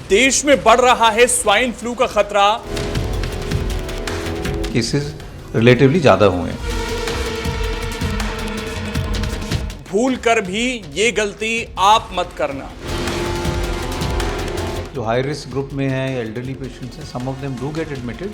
देश में बढ़ रहा है स्वाइन फ्लू का खतरा। केसेस रिलेटिवली ज़्यादा हुए हैं। भूल कर भी ये गलती आप मत करना। जो हाई रिस्क ग्रुप में है, एल्डरली पेशेंट्स हैं, some of them do get admitted.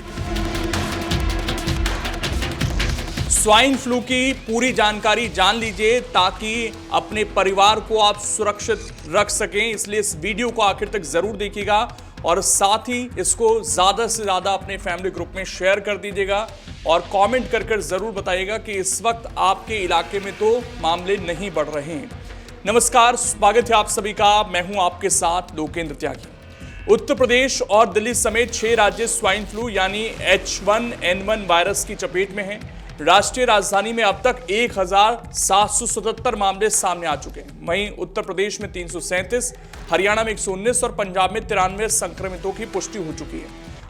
Swine flu की पूरी जानकारी जान लीजिए ताकि अपने परिवार को आप सुरक्षित रख सकें। इसलिए इस वीडियो को आखिर तक जरूर देखिएगा और साथ ही इसको ज्यादा से ज्यादा अपने फैमिली ग्रुप में शेयर कर दीजिएगा और कमेंट कर जरूर बताइएगा कि इस वक्त आपके इलाके में तो मामले नहीं बढ़ रहे हैं। नमस्कार, स्वागत है आप सभी का। मैं हूं आपके साथ लोकेंद्र त्यागी। उत्तर प्रदेश और दिल्ली समेत 6 राज्य स्वाइन फ्लू यानी H1N1 वायरस की चपेट में हैं। राष्ट्रीय राजधानी में अब तक 1777 मामले सामने आ चुके हैं। वहीं उत्तर प्रदेश में 337, हरियाणा में 119 और पंजाब में 93 संक्रमितों की पुष्टि हो चुकी है।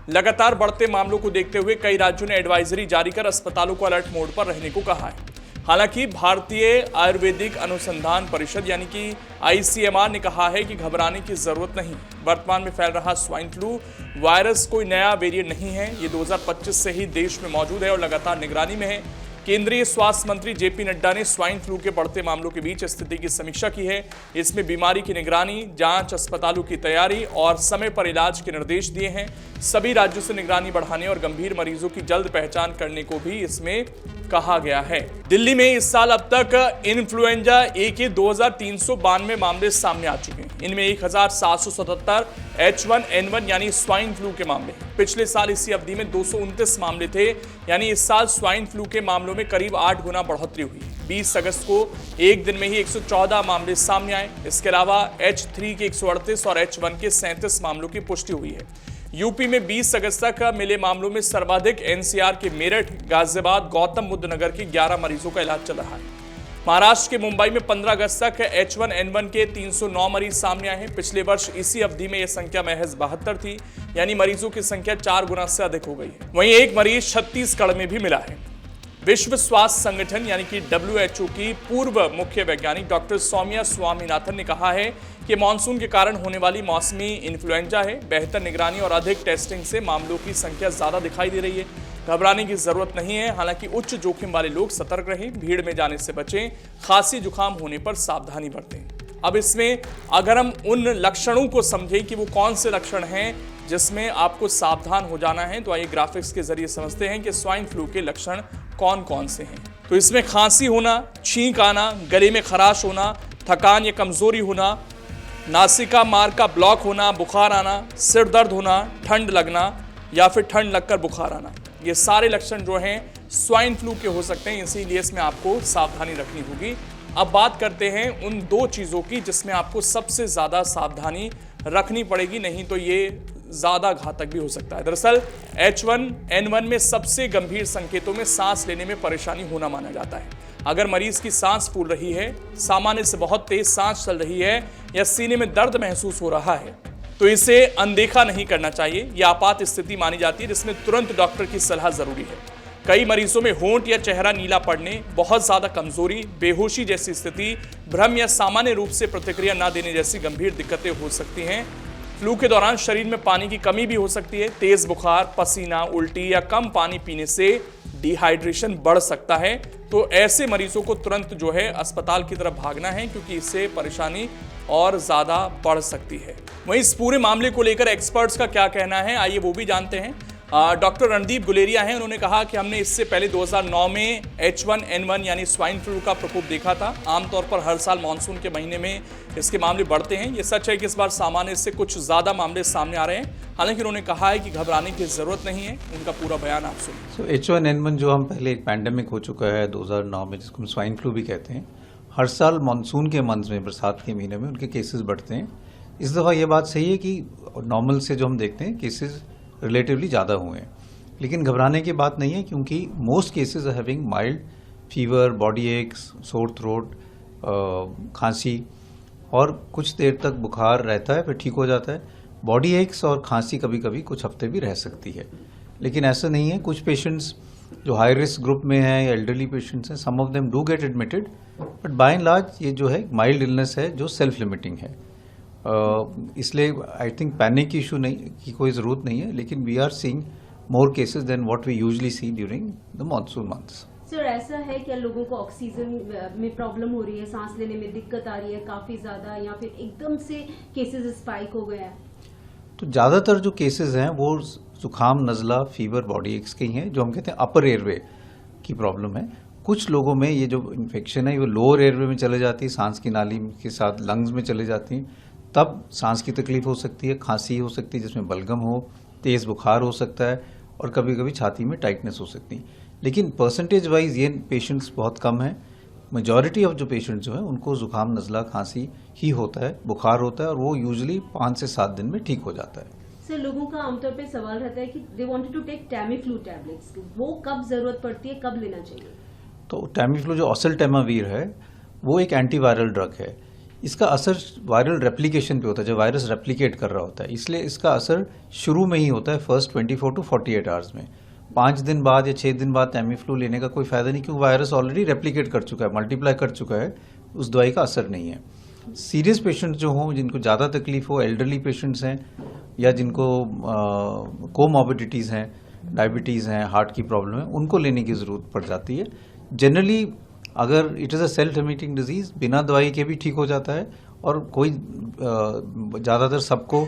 लगातार बढ़ते मामलों को देखते हुए कई राज्यों ने एडवाइजरी जारी कर अस्पतालों को अलर्ट मोड पर रहने को कहा है। हालांकि भारतीय आयुर्वेदिक अनुसंधान परिषद यानी कि ICMR ने कहा है कि घबराने की जरूरत नहीं। वर्तमान में फैल रहा स्वाइन फ्लू वायरस कोई नया वेरिएंट नहीं है। ये 2025 से ही देश में मौजूद है और लगातार निगरानी में है। केंद्रीय स्वास्थ्य मंत्री JP नड्डा ने स्वाइन फ्लू के बढ़ते मामलों के बीच स्थिति की समीक्षा की है। इसमें बीमारी की निगरानी, जांच, अस्पतालों की तैयारी और समय पर इलाज के निर्देश दिए हैं। सभी राज्यों से निगरानी बढ़ाने और गंभीर मरीजों की जल्द पहचान करने को भी इसमें कहा गया है। दिल्ली में इस साल अब तक इन्फ्लुएंजा ए के 2392 मामले सामने आ चुके हैं। इनमें 1777 H1N1 यानी स्वाइन फ्लू के मामले। पिछले साल इसी अवधि में 229 मामले थे, यानी इस साल स्वाइन फ्लू के मामलों में करीब 8 गुना बढ़ोतरी हुई। 20 अगस्त को एक दिन में ही 114 मामले सामने आए। इसके अलावा H3 के 138 और H1 के 37 मामलों की पुष्टि हुई है। यूपी में 20 अगस्त तक मिले मामलों में सर्वाधिक NCR के मेरठ, गाजियाबाद, गौतम बुद्ध नगर के 11 मरीजों का इलाज चल रहा है। महाराष्ट्र के मुंबई में 15 अगस्त तक H1N1 के 309 मरीज सामने आए हैं। पिछले वर्ष इसी अवधि में यह संख्या महज 72 थी, यानी मरीजों की संख्या 4 गुना से अधिक हो गई है। वहीं एक मरीज छत्तीसगढ़ में भी मिला है। विश्व स्वास्थ्य संगठन यानी कि WHO की पूर्व मुख्य वैज्ञानिक डॉक्टर सौम्या स्वामीनाथन ने कहा है कि मानसून के कारण होने वाली मौसमी इन्फ्लुएंजा है। बेहतर निगरानी और अधिक टेस्टिंग से मामलों की संख्या ज्यादा दिखाई दे रही है। घबराने की जरूरत नहीं है। हालांकि उच्च जोखिम वाले लोग सतर्क रहें, भीड़ में जाने से बचें, खांसी जुकाम होने पर सावधानी बरतें। अब इसमें अगर हम उन लक्षणों को समझें कि वो कौन से लक्षण हैं जिसमें आपको सावधान हो जाना है, तो आइए ग्राफिक्स के जरिए समझते हैं कि स्वाइन फ्लू के लक्षण कौन कौन से हैं। तो इसमें खांसी होना, छींक आना, गले में खराश होना, थकान या कमजोरी होना, नासिका मार्ग का ब्लॉक होना, बुखार आना, सिर दर्द होना, ठंड लगना या फिर ठंड लगकर बुखार आना, ये सारे लक्षण जो हैं स्वाइन फ्लू के हो सकते हैं। इसीलिए इसमें आपको सावधानी रखनी होगी। अब बात करते हैं उन 2 चीज़ों की जिसमें आपको सबसे ज़्यादा सावधानी रखनी पड़ेगी, नहीं तो ये ज़्यादा घातक भी हो सकता है। दरअसल H1N1 में सबसे गंभीर संकेतों में सांस लेने में परेशानी होना माना जाता है। अगर मरीज की सांस फूल रही है, सामान्य से बहुत तेज सांस चल रही है या सीने में दर्द महसूस हो रहा है, तो इसे अनदेखा नहीं करना चाहिए। यह आपात स्थिति मानी जाती है जिसमें तुरंत डॉक्टर की सलाह जरूरी है। कई मरीजों में होंठ या चेहरा नीला पड़ने, बहुत ज्यादा कमजोरी, बेहोशी जैसी स्थिति, भ्रम या सामान्य रूप से प्रतिक्रिया न देने जैसी गंभीर दिक्कतें हो सकती हैं। फ्लू के दौरान शरीर में पानी की कमी भी हो सकती है। तेज बुखार, पसीना, उल्टी या कम पानी पीने से डिहाइड्रेशन बढ़ सकता है। तो ऐसे मरीजों को तुरंत जो है अस्पताल की तरफ भागना है, क्योंकि इससे परेशानी और ज्यादा बढ़ सकती है। वहीं इस पूरे मामले को लेकर एक्सपर्ट्स का क्या कहना है, आइए वो भी जानते हैं। डॉक्टर रणदीप गुलेरिया हैं। उन्होंने कहा कि हमने इससे पहले 2009 में H1N1 यानी स्वाइन फ्लू का प्रकोप देखा था। आमतौर पर हर साल मानसून के महीने में इसके मामले बढ़ते हैं। ये सच है कि इस बार सामान्य से कुछ ज़्यादा मामले सामने आ रहे हैं। हालांकि उन्होंने कहा है कि घबराने की ज़रूरत नहीं है। उनका पूरा बयान आप सुनिए। H1N1 जो हम पहले एक पैंडेमिक हो चुका है 2009 में, जिसको हम स्वाइन फ्लू भी कहते हैं, हर साल मानसून के मंथ में, बरसात के महीने में उनके केसेस बढ़ते हैं। इस दफ़ा ये बात सही है कि नॉर्मल से जो हम देखते हैं केसेस रिलेटिवली ज़्यादा हुए हैं, लेकिन घबराने की बात नहीं है, क्योंकि most cases are having mild fever, body aches, sore throat, खांसी और कुछ देर तक बुखार रहता है, फिर ठीक हो जाता है। बॉडी एक्स और खांसी कभी कभी कुछ हफ्ते भी रह सकती है, लेकिन ऐसा नहीं है। कुछ पेशेंट्स जो हाई रिस्क ग्रुप में हैं, एल्डरली पेशेंट्स हैं, some of them do get admitted, but by and large ये जो है माइल्ड इलनेस है जो सेल्फ लिमिटिंग है। इसलिए आई थिंक पैनिक की इशू नहीं की कोई ज़रूरत नहीं है, लेकिन we are seeing more cases than what we usually see during the monsoon months. Sir, ऐसा है क्या लोगों को ऑक्सीजन में प्रॉब्लम हो रही है, सांस लेने में दिक्कत आ रही है काफी ज्यादा, या फिर एकदम से केसेस स्पाइक हो गया है? तो ज़्यादातर जो केसेस हैं वो जुकाम, नज़ला, फीवर, बॉडी एक्स के ही हैं, जो हम कहते हैं अपर एयरवे की प्रॉब्लम है। कुछ लोगों में ये जो इन्फेक्शन है वो लोअर एयरवे में चले जाती है, सांस की नाली के साथ लंग्स में चले जाती हैं, तब सांस की तकलीफ हो सकती है, खांसी हो सकती है जिसमें बलगम हो, तेज़ बुखार हो सकता है, और कभी कभी छाती में टाइटनेस हो सकती है। लेकिन परसेंटेज वाइज ये पेशेंट्स बहुत कम हैं। मेजॉरिटी ऑफ जो पेशेंट्स जो है उनको जुकाम, नज़ला, खांसी ही होता है, बुखार होता है, और वो यूजुअली 5 से 7 दिन में ठीक हो जाता है। सर, लोगों का आमतौर पे सवाल रहता है कि they wanted to take Tamiflu tablets, वो कब जरूरत पड़ती है, कब लेना चाहिए? तो टैमीफ्लू जो ओसेल्टामावीर है वो एक एंटीवायरल ड्रग है। इसका असर वायरल रेप्लिकेशन पे होता है, जब वायरस रेप्लिकेट कर रहा होता है, इसलिए इसका असर शुरू में ही होता है फर्स्ट 24 टू 48 आवर्स में। 5 दिन बाद या 6 दिन बाद टैमीफ्लू लेने का कोई फायदा नहीं, क्योंकि वायरस ऑलरेडी रेप्लिकेट कर चुका है, मल्टीप्लाई कर चुका है, उस दवाई का असर नहीं है। सीरियस पेशेंट्स जो हों, जिनको ज़्यादा तकलीफ हो, एल्डरली पेशेंट्स हैं या जिनको कोमॉर्बिडिटीज़ हैं, डायबिटीज़ हैं, हार्ट की प्रॉब्लम है, उनको लेने की ज़रूरत पड़ जाती है। जनरली अगर it is a self limiting disease, बिना दवाई के भी ठीक हो जाता है, और कोई ज़्यादातर सबको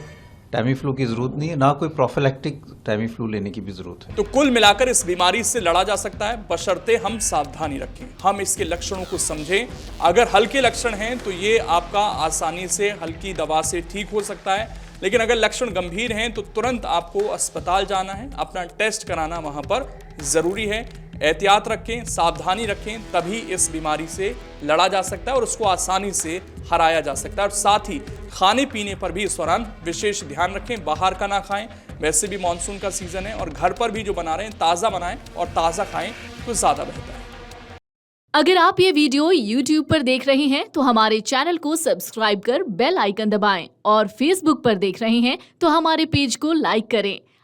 टैमीफ्लू की जरूरत नहीं है, ना कोई प्रोफिलैक्टिक टैमीफ्लू लेने की भी जरूरत है। तो कुल मिलाकर इस बीमारी से लड़ा जा सकता है, बशर्ते हम सावधानी रखें, हम इसके लक्षणों को समझें। अगर हल्के लक्षण हैं तो ये आपका आसानी से हल्की दवा से ठीक हो सकता है, लेकिन अगर लक्षण गंभीर हैं तो तुरंत आपको अस्पताल जाना है, अपना टेस्ट कराना वहां पर जरूरी है। एहतियात रखें, सावधानी रखें, तभी इस बीमारी से लड़ा जा सकता है और उसको आसानी से हराया जा सकता है। और साथ ही खाने पीने पर भी इस दौरान विशेष ध्यान रखें, बाहर का ना खाएं, वैसे भी मानसून का सीजन है, और घर पर भी जो बना रहे हैं ताज़ा बनाएं और ताज़ा खाएं तो ज़्यादा बेहतर है। अगर आप ये वीडियो YouTube पर देख रहे हैं तो हमारे चैनल को सब्सक्राइब कर बेल आइकन दबाएं, और Facebook पर देख रहे हैं तो हमारे पेज को लाइक करें।